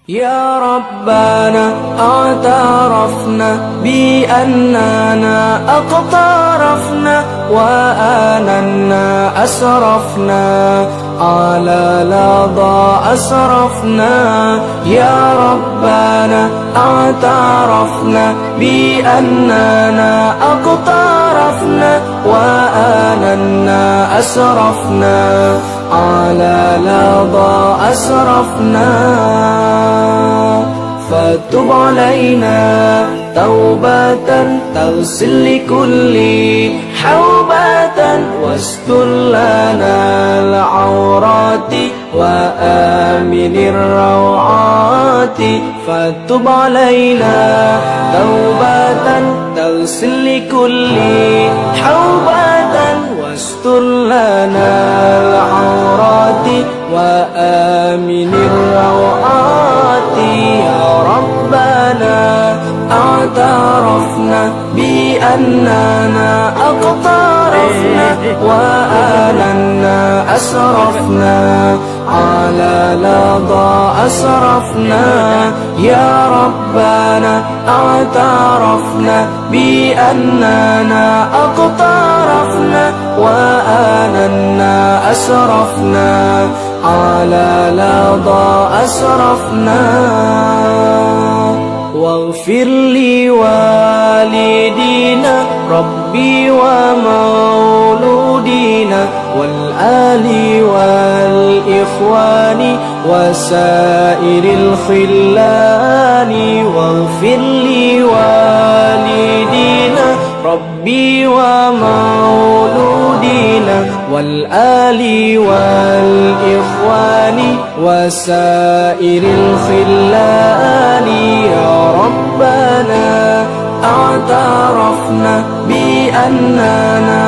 يا ربنا اعترفنا بأننا أقترفنا وآننا أسرفنا على لظى أسرفنا. يا ربنا اعترفنا بأننا أقترفنا وآننا أسرفنا على لظى أسرفنا. فتب علينا توبة تغسل لكل حوبة واستر لنا العورات وآمن الروعات. فتب علينا توبة تغسل لكل حوبة واستر لنا العورات وآمن الروعات. يا ربنا اعترفنا بأننا أقترفنا وآننا أسرفنا على لظى أسرفنا. يا ربنا اعترفنا بأننا أقترفنا وآننا أسرفنا على لظى أسرفنا. واغفر لوالدينا ربي ومولودينا والآل والإخوان وسائر الخلان. واغفر لوالدينا ربي ومولودينا والآل والإخوان وسائر الخلان. يا ربنا اعترفنا بأننا